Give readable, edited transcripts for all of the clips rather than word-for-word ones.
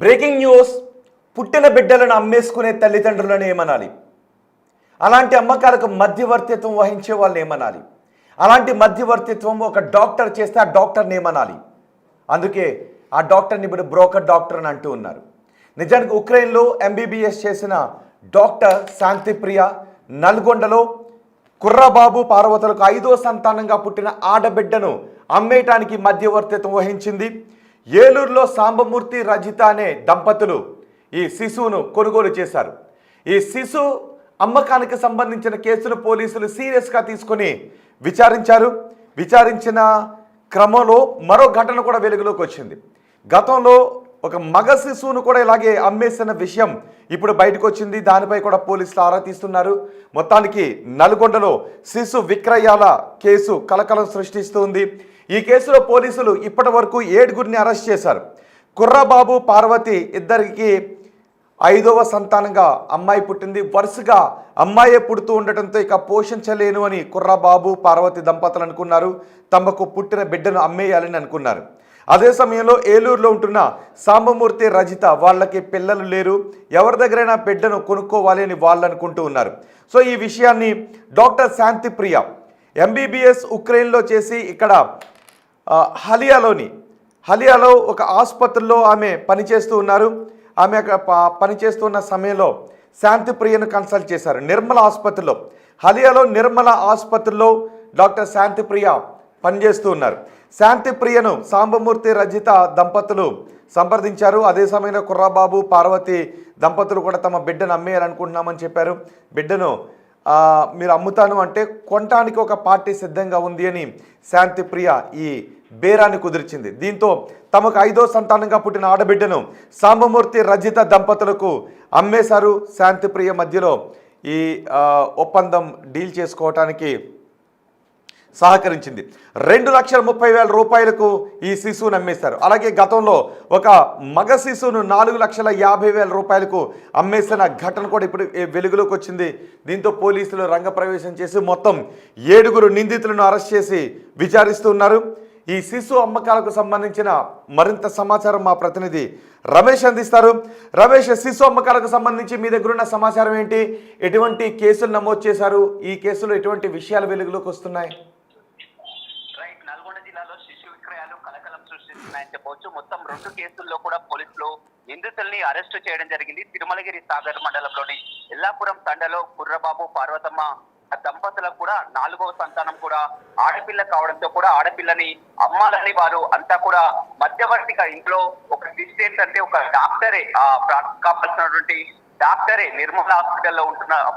Breaking news. పుట్టిన బిడ్డలను అమ్మేసుకునే తల్లిదండ్రులను ఏమనాలి? అలాంటి అమ్మకాలకు మధ్యవర్తిత్వం వహించే వాళ్ళని ఏమనాలి? అలాంటి మధ్యవర్తిత్వం ఒక డాక్టర్ చేస్తే ఆ డాక్టర్ని ఏమనాలి? అందుకే ఆ డాక్టర్ని ఇప్పుడు బ్రోకర్ డాక్టర్ అని అంటూ ఉన్నారు. నిజానికి ఉక్రెయిన్లో ఎంబీబీఎస్ చేసిన డాక్టర్ శాంతిప్రియ నల్గొండలో కుర్రబాబు పార్వతులకు 5వ సంతానంగా పుట్టిన ఆడబిడ్డను అమ్మేయటానికి మధ్యవర్తిత్వం వహించింది. ఏలూరులో సాంబమూర్తి రజిత అనే దంపతులు ఈ శిశువును కొనుగోలు చేశారు. ఈ శిశు అమ్మకానికి సంబంధించిన కేసును పోలీసులు సీరియస్గా తీసుకొని విచారించిన క్రమంలో మరో ఘటన కూడా వెలుగులోకి వచ్చింది. గతంలో ఒక మగ శిశువును కూడా ఇలాగే అమ్మేసిన విషయం ఇప్పుడు బయటకు వచ్చింది. దానిపై కూడా పోలీసులు ఆరా తీస్తున్నారు. మొత్తానికి నల్గొండలో శిశు విక్రయాల కేసు కలకలం సృష్టిస్తుంది. ఈ కేసులో పోలీసులు ఇప్పటి వరకు 7గురిని అరెస్ట్ చేశారు. కుర్రబాబు పార్వతి ఇద్దరికి 5వ సంతానంగా అమ్మాయి పుట్టింది. వరుసగా అమ్మాయే పుడుతూ ఉండటంతో ఇక పోషించలేను అని కుర్రబాబు పార్వతి దంపతులు అనుకున్నారు. తమకు పుట్టిన బిడ్డను అమ్మేయాలని అనుకున్నారు. అదే సమయంలో ఏలూరులో ఉంటున్న సాంబమూర్తి రజిత వాళ్ళకి పిల్లలు లేరు, ఎవరి దగ్గరైనా బిడ్డను కొనుక్కోవాలి అని వాళ్ళు అనుకుంటూ ఉన్నారు. సో ఈ విషయాన్ని డాక్టర్ శాంతిప్రియ ఎంబీబీఎస్ ఉక్రెయిన్లో చేసి ఇక్కడ హలియాలో ఒక ఆసుపత్రిలో ఆమె పనిచేస్తూ ఉన్నారు. ఆమె అక్కడ పనిచేస్తున్న సమయంలో శాంతిప్రియను కన్సల్ట్ చేశారు. నిర్మల ఆసుపత్రిలో, హలియాలో నిర్మల ఆసుపత్రిలో డాక్టర్ శాంతిప్రియ పనిచేస్తూ ఉన్నారు. శాంతిప్రియను సాంబమూర్తి రజిత దంపతులు సంప్రదించారు. అదే సమయంలో కుర్రబాబు పార్వతి దంపతులు కూడా తమ బిడ్డను అమ్మేయాలనుకుంటున్నామని చెప్పారు. బిడ్డను మీరు అమ్ముతాను అంటే కొనటానికి ఒక పార్టీ సిద్ధంగా ఉంది అని శాంతిప్రియ ఈ బేరాన్ని కుదిర్చింది. దీంతో తమకు 5వ సంతానంగా పుట్టిన ఆడబిడ్డను సాంబమూర్తి రజిత దంపతులకు అమ్మేశారు. శాంతిప్రియ మధ్యలో ఈ ఒప్పందం డీల్ చేసుకోవటానికి సహకరించింది. 2,30,000 రూపాయలకు ఈ శిశువును అమ్మేశారు. అలాగే గతంలో ఒక మగ శిశువును 4,50,000 రూపాయలకు అమ్మేసిన ఘటన కూడా ఇప్పుడు వెలుగులోకి వచ్చింది. దీంతో పోలీసులు రంగప్రవేశం చేసి మొత్తం 7గురు నిందితులను అరెస్ట్ చేసి విచారిస్తున్నారు. ఈ శిశు అమ్మకాలకు సంబంధించిన మరింత సమాచారం మా ప్రతినిధి రమేష్ అందిస్తారు. రమేష్, శిశు అమ్మకాలకు సంబంధించి మీ దగ్గర ఉన్న సమాచారం ఏంటి? ఎటువంటి కేసులు నమోదు చేశారు? ఈ కేసులో ఎటువంటి విషయాలు వెలుగులోకి వస్తున్నాయి? నల్గొండ జిల్లాలో శిశు విక్రయాలు కలకలం సృష్టిస్తున్నాయని చెప్పవచ్చు. మొత్తం 2 కేసుల్లో కూడా పోలీసులు నిందితుల్ని అరెస్టు చేయడం జరిగింది. తిరుమలగిరి సాగర్ మండలంలోని ఎల్లాపురం తండలో కుర్రబాబు పార్వతమ్మ దంపతులకు కూడా 4వ సంతానం కూడా ఆడపిల్ల కావడంతో కూడా ఆడపిల్లని అమ్మాలని వారు అంతా కూడా మధ్యవర్తిగా ఇంట్లో ఒక ట్విస్ట్ ఏంటంటే ఒక డాక్టరే కావాల్సినటువంటి డాక్టరే నిర్మల హాస్పిటల్లో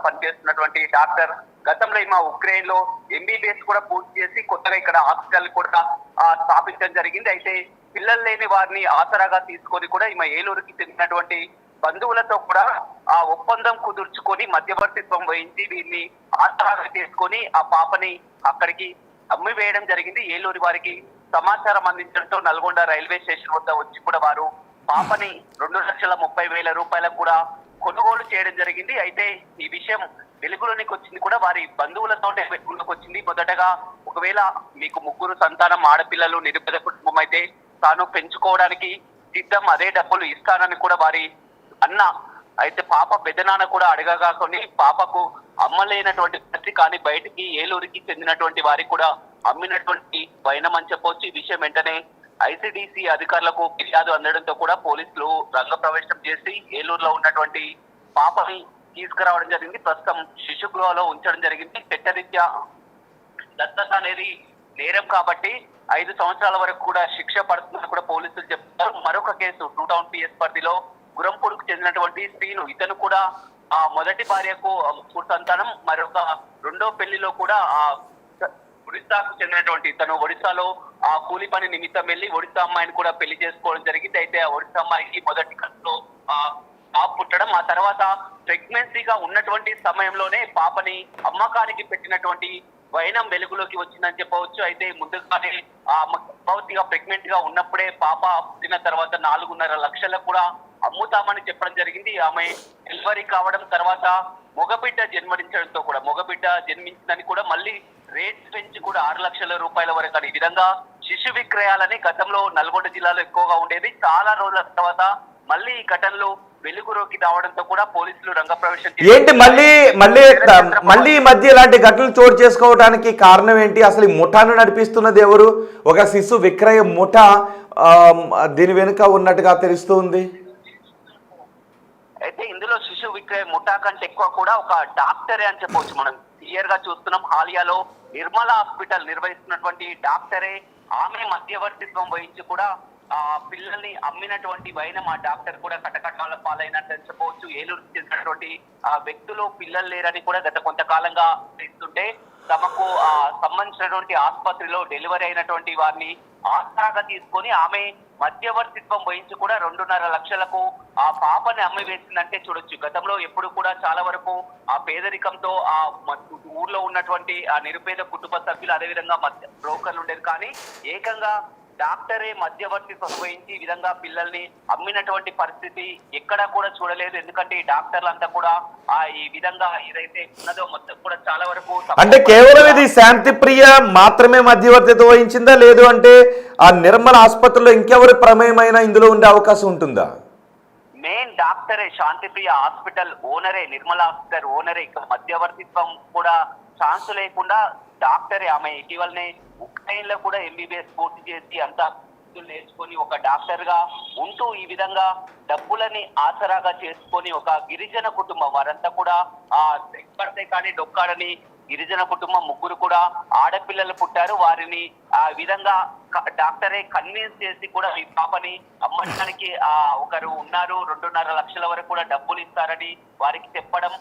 పనిచేస్తున్నటువంటి డాక్టర్ గతంలో మా ఉక్రెయిన్ లో ఎంబీబీఎస్ కూడా పూర్తి చేసి కొత్తగా ఇక్కడ హాస్పిటల్ కూడా స్థాపించడం జరిగింది. అయితే పిల్లలు లేని వారిని ఆసరాగా తీసుకొని కూడా ఈమె ఏలూరుకి చెందినటువంటి బంధువులతో కూడా ఆ ఒప్పందం కుదుర్చుకొని మధ్యవర్తిత్వం వహించి వీరిని ఆసరాగా తీసుకొని ఆ పాపని అక్కడికి అమ్మి వేయడం జరిగింది. ఏలూరు వారికి సమాచారం అందించడంతో నల్గొండ రైల్వే స్టేషన్ వద్ద వచ్చి కూడా వారు పాపని 2,30,000 రూపాయలకు కూడా కొనుగోలు చేయడం జరిగింది. అయితే ఈ విషయం వెలుగులోనికి వచ్చింది కూడా వారి బంధువులతోనే వెలుగులోకి వచ్చింది. మొదటగా ఒకవేళ మీకు 3 సంతానం ఆడపిల్లలు నిరుపేద కుటుంబం అయితే తాను పెంచుకోవడానికి సిద్ధం, అదే డబ్బులు ఇస్తానని కూడా వారి అన్న అయితే పాప పెద్దనాన్న కూడా అడగగాకొని పాపకు అమ్మలేనటువంటి పరిస్థితి కానీ బయటికి ఏలూరుకి చెందినటువంటి వారికి కూడా అమ్మినటువంటి వైనమని చెప్పొచ్చు. ఈ విషయం వెంటనే ఐసిడిసి అధికారులకు ఫిర్యాదు అందడంతో కూడా పోలీసులు రంగప్రవేశం చేసి ఏలూరులో ఉన్నటువంటి పాపని తీసుకురావడం జరిగింది. ప్రస్తుతం శిశు గృహలో ఉంచడం జరిగింది. చట్టరీత్యా దత్తత అనేది నేరం కాబట్టి 5 సంవత్సరాల వరకు కూడా శిక్ష పడుతుందని కూడా పోలీసులు చెప్తున్నారు. మరొక కేసు 2 టౌన్ పిఎస్ పరిధిలో గురంపూర్కు చెందినటువంటి శ్రీను, ఇతను కూడా ఆ మొదటి భార్యకు 3 సంతానం, మరొక 2వ పెళ్లిలో కూడా ఒడిశాకు చెందినటువంటి ఇతను ఒడిశాలో ఆ కూలి పని నిమిత్తం వెళ్ళి ఒడిశా అమ్మాయిని కూడా పెళ్లి చేసుకోవడం జరిగింది. అయితే ఆ ఒడిశా అమ్మాయికి మొదటి కథలో పాప పుట్టడం, ఆ తర్వాత ప్రెగ్నెన్సీగా ఉన్నటువంటి సమయంలోనే పాపని అమ్మకానికి పెట్టినటువంటి వైనం వెలుగులోకి వచ్చిందని చెప్పవచ్చు. అయితే ముందుగానే గర్భవతిగా ప్రెగ్నెంట్ గా ఉన్నప్పుడే పాప పుట్టిన తర్వాత 4.5 లక్షలకు కూడా అమ్ముతామని చెప్పడం జరిగింది. ఆమె డెలివరీ కావడం తర్వాత మగబిడ్డ జన్మించిందని కూడా మళ్ళీ రేట్స్ పెంచి కూడా 6 లక్షల రూపాయల వరకు అని ఈ విధంగా శిశు విక్రయాలని గతంలో నల్గొండ జిల్లాలో ఎక్కువగా ఉండేది. చాలా రోజుల తర్వాత మళ్ళీ ఈ ఘటనలో వెలుగులోకి రావడంతో కూడా పోలీసులు రంగప్రవేశం ఏంటి మళ్ళీ ఈ మధ్య ఇలాంటి ఘటనలు చోటు చేసుకోవడానికి కారణం ఏంటి? అసలు ఈ ముఠాను నడిపిస్తున్నది ఎవరు? ఒక శిశు విక్రయ ముఠా దీని వెనుక ఉన్నట్టుగా తెలుస్తుంది. అయితే ఇందులో శిశు విక్రయ ముఠా కంటే ఎక్కువ కూడా ఒక డాక్టరే అని చెప్పవచ్చు. మనం క్లియర్ గా చూస్తున్నాం. హాలియాలో నిర్మల హాస్పిటల్ నిర్వహిస్తున్నటువంటి డాక్టరే, ఆమె మధ్యవర్తిత్వం వహించి కూడా ఆ పిల్లల్ని అమ్మినటువంటి వైనం ఆ డాక్టర్ కూడా కటకటాల పాలైనట్టు చెప్పవచ్చు. ఏలూరు చెందినటువంటి ఆ వ్యక్తులు పిల్లలు లేరని కూడా గత కొంతకాలంగా ఇస్తుంటే తమకు సంబంధించినటువంటి ఆసుపత్రిలో డెలివరీ అయినటువంటి వారిని ఆసరాగా తీసుకొని ఆమె మధ్యవర్తిత్వం వహించి కూడా 2.5 లక్షలకు ఆ పాపని అమ్మి వేసిందంటే చూడొచ్చు. గతంలో ఎప్పుడు కూడా చాలా వరకు ఆ పేదరికంతో ఆ ఊర్లో ఉన్నటువంటి ఆ నిరుపేద కుటుంబ సభ్యులు అదేవిధంగా బ్రోకర్లు ఉండేది. కానీ ఏకంగా డాక్టరే మధ్యవర్తిత్వం వహించి ఈ విధంగా పిల్లల్ని అమ్మినటువంటి పరిస్థితి ఎక్కడా కూడా చూడలేదు. ఎందుకంటే ఈ డాక్టర్లంతా కూడా ఈ విధంగా ఏదైతే ఉన్నదో మొత్తం కూడా చాలా వరకు అంటే కేవలం ఇది శాంతి ప్రియ మాత్రమే మధ్యవర్తిత్వం వహించిందా, లేదు అంటే ఆ నిర్మల ఆసుపత్రిలో ఇంకెవరి ప్రమేయమైనా ఇందులో ఉండే అవకాశం ఉంటుందా? మెయిన్ డాక్టరే, శాంతిప్రియ హాస్పిటల్ ఓనరే, నిర్మల హాస్పిటల్ ఓనరే. ఇక మధ్యవర్తిత్వం కూడా ఛాన్స్ లేకుండా డాక్టరే. ఆమె ఇటీవలనే ఉక్రెయిన్ లో కూడా MBBS పూర్తి చేసి అంతా నేర్చుకొని ఒక డాక్టర్ గా ఉంటూ ఈ విధంగా డబ్బులని ఆసరాగా చేసుకొని ఒక గిరిజన కుటుంబం, వారంతా కూడా పడితే కానీ డొక్కాడని గిరిజన కుటుంబం, 3 కూడా ఆడపిల్లలు పుట్టారు. వారిని ఆ విధంగా డాక్టరే కన్విన్స్ చేసి కూడా ఈ పాపని అమ్మడానికి ఒకరు ఉన్నారు, 2.5 లక్షల వరకు కూడా డబ్బులు ఇస్తారని వారికి చెప్పడం.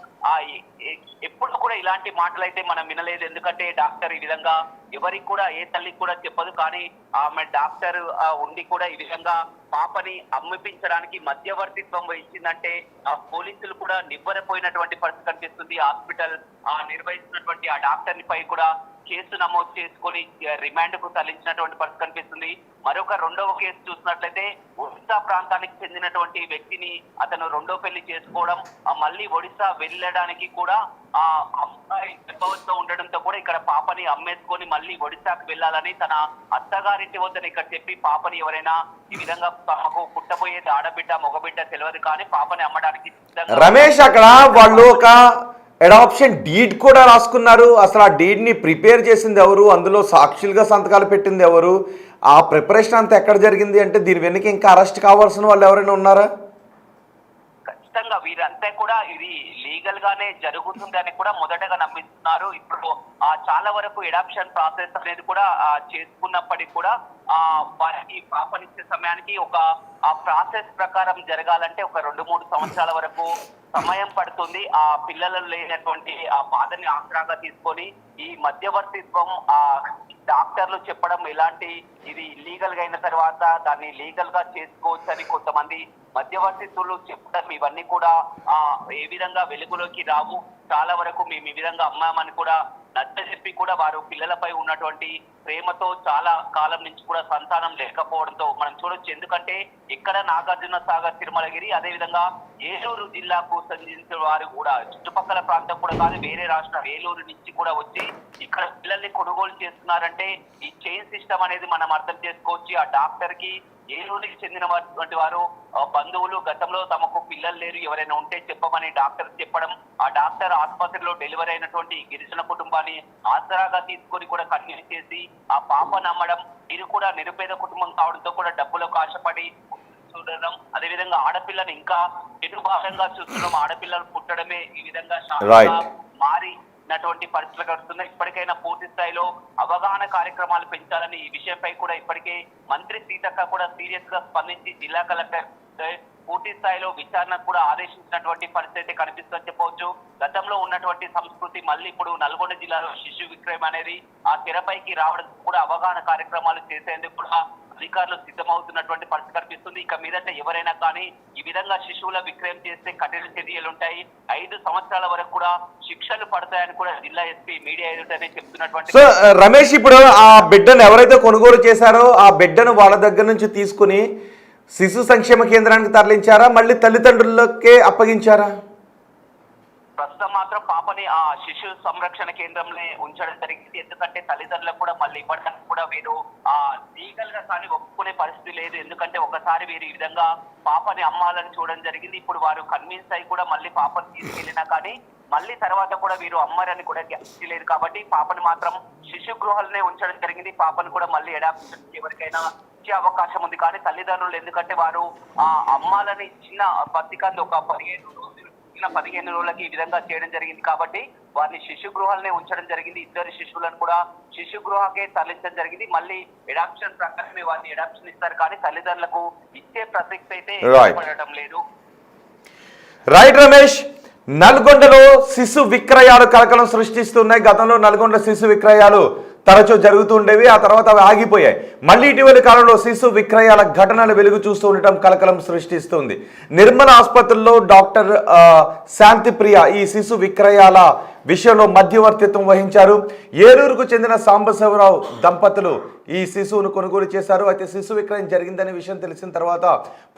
ఎప్పుడు కూడా ఇలాంటి మాటలు అయితే మనం వినలేదు. ఎందుకంటే డాక్టర్ ఈ విధంగా ఎవరికి కూడా ఏ తల్లికి కూడా చెప్పదు. కానీ ఆమె డాక్టర్ ఉండి కూడా ఈ విధంగా పాపని అమ్మిపించడానికి మధ్యవర్తిత్వం వహించిందంటే ఆ పోలీసులు కూడా నివ్వరపోయినటువంటి పరిస్థితి కనిపిస్తుంది. హాస్పిటల్ నిర్వహిస్తున్నటువంటి ఆ డాక్టర్ పై కూడా కేసు నమోదు చేసుకొని రిమాండ్ కు తరలించినటువంటి పరిస్థితి కనిపిస్తుంది. మరొక 2వ కేసు చూసినట్లయితే ఒడిశా ప్రాంతానికి చెందినటువంటి వ్యక్తిని అతను 2వ పెళ్లి చేసుకోవడం, మళ్ళీ ఒడిశా వెళ్ళడానికి కూడా ఆ అమ్మాయి గర్భవతితో ఉండడంతో కూడా ఇక్కడ పాపని అమ్మేసుకొని మళ్ళీ ఒడిశాకు వెళ్ళాలని తన అత్తగారింటి వద్దని ఇక్కడ చెప్పి పాపని ఎవరైనా ఈ విధంగా తమకు పుట్టబోయేది ఆడబిడ్డ మగబిడ్డ తెలియదు కానీ పాపని అమ్మడానికి రమేష్ అక్కడ వాళ్ళు ఒక అడాప్షన్ డీడ్ కూడా రాసుకున్నారు. అసలు ఆ డీడ్ని ప్రిపేర్ చేసింది ఎవరు? అందులో సాక్షులుగా సంతకాలు పెట్టింది ఎవరు? ఆ ప్రిపరేషన్ అంతా ఎక్కడ జరిగింది? అంటే దీని వెనుక ఇంకా అరెస్ట్ కావాల్సిన వాళ్ళు ఎవరైనా ఉన్నారా? ఖచ్చితంగా వీరంతా కూడా ఇది లీగల్ గానే జరుగుతుందని కూడా మొదటగా నమ్మిస్తున్నారు. ఇప్పుడు చాలా వరకు అడాప్షన్ ప్రాసెస్ అనేది కూడా చేసుకున్నప్పటికీ కూడా వారికి పాపనిచ్చే సమయానికి ఒక ఆ ప్రాసెస్ ప్రకారం జరగాలంటే ఒక 2-3 సంవత్సరాల వరకు సమయం పడుతుంది. ఆ పిల్లలు లేనటువంటి ఆ బాధని ఆసరాగా తీసుకొని ఈ మధ్యవర్తిత్వం డాక్టర్లు చెప్పడం ఎలాంటి ఇది లీగల్ గా అయిన తర్వాత దాన్ని లీగల్ గా చేసుకోవచ్చు అని కొంతమంది మధ్యవర్తిత్వులు చెప్పడం ఇవన్నీ కూడా ఏ విధంగా వెలుగులోకి రావు. చాలా వరకు మేము ఈ విధంగా అమ్మామని కూడా నచ్చజెప్పి కూడా వారు పిల్లలపై ఉన్నటువంటి ప్రేమతో చాలా కాలం నుంచి కూడా సంతానం లేకపోవడంతో మనం చూడొచ్చు. ఎందుకంటే ఇక్కడ నాగార్జున సాగర్, తిరుమలగిరి, అదేవిధంగా ఏలూరు జిల్లాకు సంబంధించిన వారు కూడా చుట్టుపక్కల ప్రాంతం కూడా కాదు వేరే రాష్ట్రం ఏలూరు నుంచి కూడా వచ్చి ఇక్కడ పిల్లల్ని కొనుగోలు చేస్తున్నారంటే ఈ చైన్ సిస్టమ్ అనేది మనం అర్థం చేసుకోవచ్చు. ఆ డాక్టర్ కి ఏలూరుకి చెందినటువంటి వారు బంధువులు గతంలో తమకు పిల్లలు లేరు, ఎవరైనా ఉంటే చెప్పమని డాక్టర్ చెప్పడం, ఆ డాక్టర్ ఆసుపత్రిలో డెలివరీ అయినటువంటి గిరిజన కుటుంబాన్ని ఆసరాగా తీసుకొని కూడా కన్విన్స్ చేసి ఆ పాపను అమ్మడం. ఇది కూడా నిరుపేద కుటుంబం కావడంతో కూడా డబ్బులకు ఆశపడి చూడడం, అదేవిధంగా ఆడపిల్లని ఇంకా ఎదురుభాగంగా చూస్తున్నాం. ఆడపిల్లలు పుట్టడమే ఈ విధంగా మారినటువంటి పరిస్థితులు కలుగుతున్నాయి. ఇప్పటికైనా పూర్తి స్థాయిలో అవగాహన కార్యక్రమాలు పెంచాలని ఈ విషయంపై కూడా ఇప్పటికే మంత్రి సీతక్క కూడా సీరియస్ గా స్పందించి జిల్లా కలెక్టర్ పూర్తి స్థాయిలో విచారణకు కూడా ఆదేశించినటువంటి పరిస్థితి కనిపిస్తుందని చెప్పవచ్చు. గతంలో ఉన్నటువంటి సంస్కృతి మళ్ళీ ఇప్పుడు నల్గొండ జిల్లాలో శిశు విక్రయం అనేది ఆ తెరపైకి రావడం కూడా అవగాహన కార్యక్రమాలు చేసేందుకు కూడా అధికారులు సిద్ధమవుతున్నటువంటి పరిస్థితి కనిపిస్తుంది. ఇక మీదట ఎవరైనా కానీ ఈ విధంగా శిశువుల విక్రయం చేస్తే కఠిన చర్యలు ఉంటాయి, 5 సంవత్సరాల వరకు కూడా శిక్షలు పడతాయని కూడా జిల్లా ఎస్పీ మీడియా ఎదుటనే చెప్తున్నటువంటి. సో రమేష్, ఇప్పుడు ఆ బిడ్డను ఎవరైతే కొనుగోలు చేశారో ఆ బిడ్డను వాళ్ళ దగ్గర నుంచి తీసుకుని శిశు సంక్షేమ కేంద్రానికి తరలించారా, మళ్ళీ తల్లిదండ్రులకే అప్పగించారా? ప్రస్తుతం మాత్రం పాపని ఆ శిశు సంరక్షణ కేంద్రంలో ఉంచడం జరిగింది. ఎందుకంటే తల్లిదండ్రులకు కూడా మళ్ళీ ఇవ్వడానికి కూడా వీరు లీగల్ గా కానీ ఒప్పుకునే పరిస్థితి లేదు. ఎందుకంటే ఒకసారి వీరు ఈ విధంగా పాపని అమ్మాలని చూడడం జరిగింది. ఇప్పుడు వారు కన్విన్స్ అయి కూడా మళ్ళీ పాపని తీసుకెళ్లినా కానీ మళ్ళీ తర్వాత కూడా వీరు అమ్మారని కూడా గ్యారంటీ లేదు. కాబట్టి పాపని మాత్రం శిశు గృహాలనే ఉంచడం జరిగింది. పాపను కూడా మళ్ళీ అడాప్షన్ ఎవరికైనా ఇచ్చే అవకాశం ఉంది. కానీ తల్లిదండ్రులు ఎందుకంటే వారు అమ్మాలని చిన్న పత్రికలు ఒక 15 రోజులకి ఈ విధంగా చేయడం జరిగింది. కాబట్టి వారిని శిశు గృహాలనే ఉంచడం జరిగింది. 2 శిశువులను కూడా శిశు గృహకే తరలించడం జరిగింది. మళ్ళీ అడాప్షన్ ప్రకారమే వారిని అడాప్షన్ ఇస్తారు. కానీ తల్లిదండ్రులకు ఇచ్చే ప్రసక్తి అయితే పడటం లేదు. రైట్ రమేష్, నల్గొండలో శిశు విక్రయాలు కలకలం సృష్టిస్తున్నాయి. గతంలో నల్గొండ శిశు విక్రయాలు తరచూ జరుగుతుండేవి, ఆ తర్వాత అవి ఆగిపోయాయి. మళ్ళీ ఇటీవలి కాలంలో శిశు విక్రయాల ఘటనలు వెలుగు చూస్తూ ఉండటం కలకలం సృష్టిస్తుంది. నిర్మల ఆసుపత్రిలో డాక్టర్ శాంతిప్రియ ఈ శిశు విక్రయాల విషయంలో మధ్యవర్తిత్వం వహించారు. ఏలూరుకు చెందిన సాంబశివరావు దంపతులు ఈ శిశువును కొనుగోలు చేశారు. అయితే శిశు విక్రయం జరిగిందనే విషయం తెలిసిన తర్వాత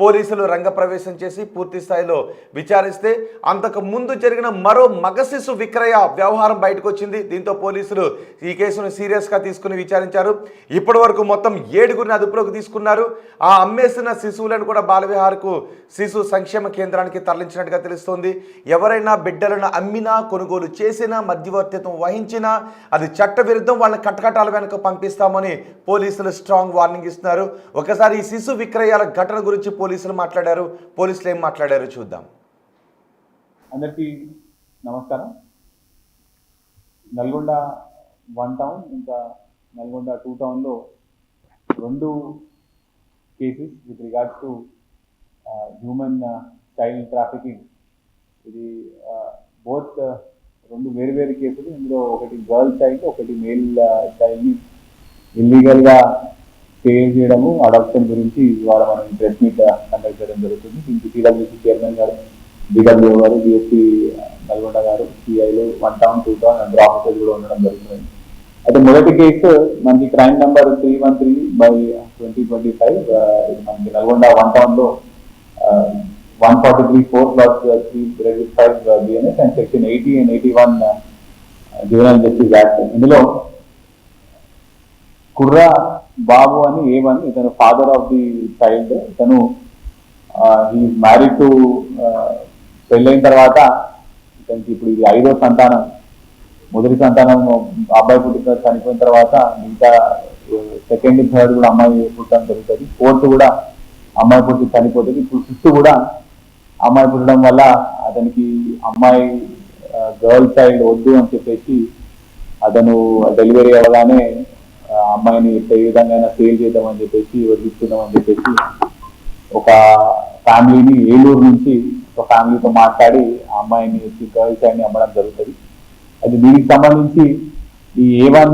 పోలీసులు రంగప్రవేశం చేసి పూర్తి స్థాయిలో విచారిస్తే అంతకు ముందు జరిగిన మరో మగ శిశు విక్రయ వ్యవహారం బయటకు వచ్చింది. దీంతో పోలీసులు ఈ కేసును సీరియస్గా తీసుకుని విచారించారు. ఇప్పటి వరకు మొత్తం 7గురిని అదుపులోకి తీసుకున్నారు. ఆ అమ్మేసిన శిశువులను కూడా బాలవిహార్కు శిశు సంక్షేమ కేంద్రానికి తరలించినట్టుగా తెలుస్తోంది. ఎవరైనా బిడ్డలను అమ్మినా కొనుగోలు చేసినా మధ్యవర్తిత్వం వహించినా అది చట్టవిరుద్ధం, వాళ్ళని కట్టకట్టాల వెనక పంపిస్తామని పోలీసులు స్ట్రాంగ్ వార్నింగ్ ఇస్తున్నారు. ఒకసారి ఈ శిశు విక్రయాల ఘటన గురించి పోలీసులు మాట్లాడారు. పోలీసులు ఏం మాట్లాడారో చూద్దాం. అందరికీ నమస్కారం. నల్గొండ 1 టౌన్ ఇంకా నల్గొండ 2 టౌన్లో 2 cases with regards to human child trafficking. ఇది బోత్ 2 వేరు కేసులు. ఇందులో ఒకటి గర్ల్ చైల్డ్, ఒకటి మేల్ చైల్డ్ని ఇల్లీగల్గా సేల్ చేయడము, అడాప్షన్ గురించి ఇవాళ మనం ప్రెస్ మీట్ కండక్ట్ చేయడం జరుగుతుంది. దీనికి సిడబ్ల్యూసీ చైర్మన్ గారు, డిడబ్ల్యూ గారు, డిఎస్పీ నల్గొండ గారు, సిఐలు 1 టౌన్ 2 టౌన్ అండ్ ఆఫీసర్లు కూడా ఉండడం జరుగుతుంది. అయితే మొదటి కేసు మనకి క్రైమ్ నెంబర్ 313/2025. ఇది మనకి నల్గొండ 1 టౌన్లో 143(4)3 BNS and section 80 and 81 juvenile justice act. ఇందులో కుర్రా బాబు అని A1, ఇతను ఫాదర్ ఆఫ్ ది చైల్డ్. ఇతను ఈ మ్యారీడ్ టు పెళ్ళైన తర్వాత ఇతనికి ఇప్పుడు ఇది 5వ సంతానం. మొదటి సంతానం అబ్బాయి పుట్టిన చనిపోయిన తర్వాత మిగతా 2nd, 3rd కూడా అమ్మాయి పుట్టడం జరుగుతుంది. 4th కూడా అమ్మాయి పుట్టి చనిపోతుంది. ఇప్పుడు 5th కూడా అమ్మాయి పుట్టడం వల్ల అతనికి అమ్మాయి గర్ల్ చైల్డ్ వద్దు అని చెప్పేసి అతను డెలివరీ అవ్వగానే అమ్మాయిని ఏ విధంగా సేల్ చేద్దామని చెప్పేసి వదిలిస్తున్నామని చెప్పేసి ఒక ఫ్యామిలీని ఏలూరు నుంచి ఒక ఫ్యామిలీతో మాట్లాడి ఆ అమ్మాయిని గర్ల్ చైల్డ్ని అమ్మడం జరుగుతుంది. అది దీనికి సంబంధించి ఈ A1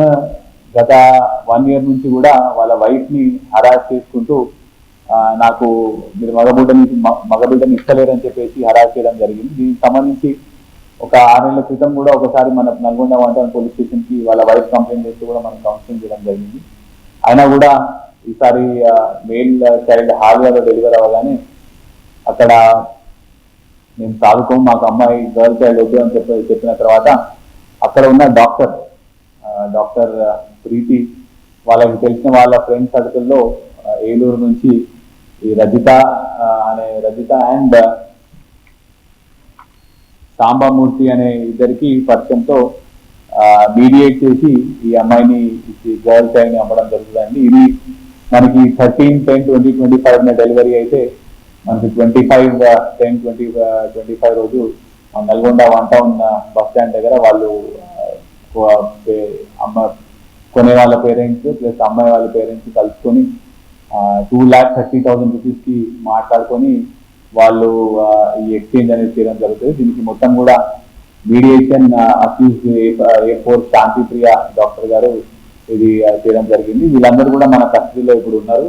గత 1 year నుంచి కూడా వాళ్ళ వైఫ్ని హరాస్ చేసుకుంటూ నాకు మీరు మగబిడ్డని ఇస్తలేరని చెప్పేసి హరాస్ చేయడం జరిగింది. దీనికి సంబంధించి ఒక 6 నెలల క్రితం కూడా ఒకసారి మన నల్గొండ 1 టౌన్ పోలీస్ స్టేషన్కి వాళ్ళ వైఫ్ కంప్లైంట్ చేస్తూ కూడా మనం కౌన్సిలింగ్ చేయడం జరిగింది. అయినా కూడా ఈసారి మేల్ చైల్డ్ హాల్గాలో డెలివరీ అవ్వగానే అక్కడ మేము సాగుకోం, మాకు అమ్మాయి గర్ల్ చైల్డ్ వద్దు అని చెప్పిన తర్వాత అక్కడ ఉన్న డాక్టర్ ప్రీతి వాళ్ళకి తెలిసిన వాళ్ళ ఫ్రెండ్స్ సర్కిల్లో ఏలూరు నుంచి ఈ రజిత అండ్ సాంబామూర్తి అనే ఇద్దరికి పరిచయంతో మీడియేట్ చేసి ఈ అమ్మాయిని గర్ల్ చైల్డ్ని అమ్మడం జరుగుతుందండి. ఇది మనకి 13/10/2025 డెలివరీ అయితే మనకి 25/10/2025 రోజు నల్గొండ 1 టౌన్ బస్ స్టాండ్ దగ్గర వాళ్ళు కొనే వాళ్ళ పేరెంట్స్ ప్లస్ అమ్మాయి వాళ్ళ పేరెంట్స్ కలుసుకొని 2,30,000 రూపీస్కి మాట్లాడుకొని వాళ్ళు ఈ ఎక్స్చేంజ్ అనేది చేయడం జరుగుతుంది. దీనికి మొత్తం కూడా mediation accused A4 Shantipriya doctor గారు ఇది చేయడం జరిగింది. వీళ్ళందరూ కూడా మన కస్టడీలో ఇప్పుడు ఉన్నారు.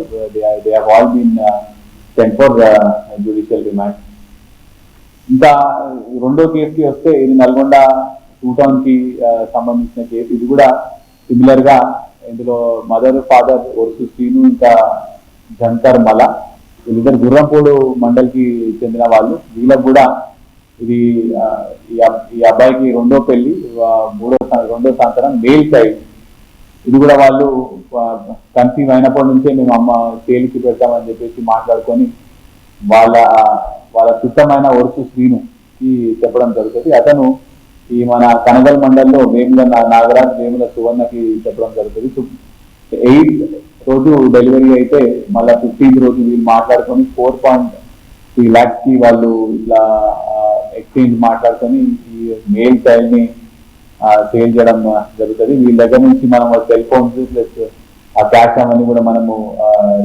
They have all been sent for judicial remand. ఇంకా 2వ కేసుకి వస్తే ఇది నల్గొండ 2 టౌన్కి సంబంధించిన కేసు. ఇది కూడా సిమిలర్ గా ఇందులో మదర్ ఫాదర్ ఒరుసు శ్రీను ఇంకా జంకర్ మల వీళ్ళిద్దరు గుర్రంపూడు మండల్కి చెందిన వాళ్ళు. వీళ్ళకు కూడా ఇది ఈ అబ్బాయికి రెండో పెళ్లి, రెండో సంవత్సరం మేల్ చైల్డ్. ఇది కూడా వాళ్ళు కన్సీవ్ అయినప్పటి నుంచే మేము అమ్మ తేలికి పెడతామని చెప్పేసి మాట్లాడుకొని వాళ్ళ చుట్టమైన ఒరుసు శ్రీనుకి చెప్పడం జరుగుతుంది. అతను ఈ మన కనగల్ మండల్లో వేముల నాగరాజ్, వేముల సువర్ణకి చెప్పడం జరుగుతుంది. 8th రోజు డెలివరీ అయితే మళ్ళీ 15th రోజు వీళ్ళు మాట్లాడుకొని 4.3 lakhs కి వాళ్ళు ఇట్లా ఎక్స్చేంజ్ మాట్లాడుకొని ఈ మేల్ చైల్డ్ ని సేల్ చేయడం జరుగుతుంది. వీళ్ళ దగ్గర నుంచి మనం సెల్ ఫోన్స్ ప్లస్ ఆ క్యాష్ అవన్నీ కూడా మనము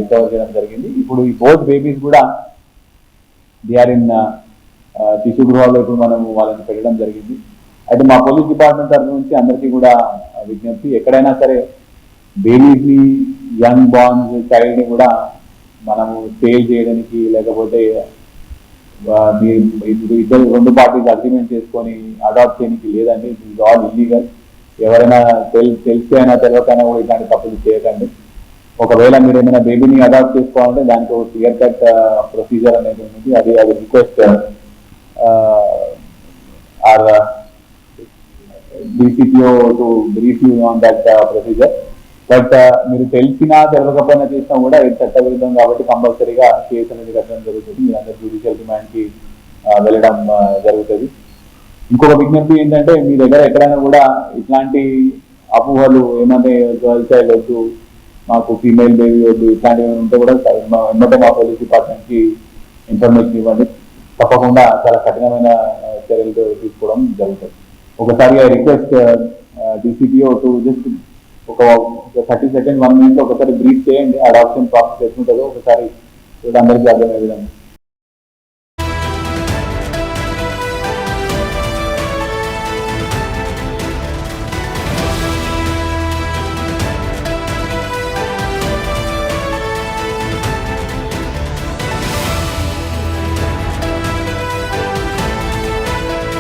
రికవర్ చేయడం జరిగింది. ఇప్పుడు ఈ బోత్ బేబీస్ కూడా దిఆర్ ఇన్ శిశు గృహాల్లో ఇప్పుడు మనము వాళ్ళని పెట్టడం జరిగింది. అయితే మా పోలీస్ డిపార్ట్మెంట్ తరఫు నుంచి అందరికీ కూడా విజ్ఞప్తి, ఎక్కడైనా సరే బేబీస్ ని, యంగ్ బార్న్స్ చైల్డ్ ని కూడా మనము సేల్ చేయడానికి లేకపోతే ఇద్దరు రెండు పార్టీస్ అగ్రిమెంట్ చేసుకొని అడాప్ట్ చేయడానికి లేదండి. It is all illegal. ఎవరైనా తెలిసి అయినా తెలియకైనా కూడా ఇట్లాంటి తప్పులు చేయకండి. ఒకవేళ మీరు ఏమైనా బేబీని అడాప్ట్ చేసుకోవాలంటే దానికి ఒక క్లియర్ కట్ ప్రొసీజర్ అనేది ఉంది. అది request or DCPO to brief you on that procedure. But మీరు తెలిసినా తెలియకపోయినా చేసినా కూడా ఇది చట్టవిరుద్ధం కాబట్టి కంపల్సరీగా కేసు అనేది కట్టడం జరుగుతుంది. మీరు అందరూ జ్యుడిషియల్ రిమాండ్కి వెళ్ళడం జరుగుతుంది. ఇంకొక విజ్ఞప్తి ఏంటంటే, మీ దగ్గర ఎక్కడైనా కూడా ఇట్లాంటి అపోహలు ఏమంటే గర్ల్ చైల్డ్ వద్దు, మాకు ఫీమేల్ బేబీ వద్దు, ఇట్లాంటివి ఉంటే కూడా ఎన్నో మా పోలీస్ డిపార్ట్మెంట్కి ఇన్ఫర్మేషన్ ఇవ్వండి. తప్పకుండా చాలా కఠినమైన చర్యలు తీసుకోవడం జరుగుతుంది. ఒకసారి I request DCPO to just ఒక 30 seconds 1 minute ఒకసారి బ్రీఫ్ చేయండి. అడాప్షన్ ప్రాసెస్ ఎట్లుంటుందో ఒకసారి అందరికీ అర్థమయ్యే విధంగా.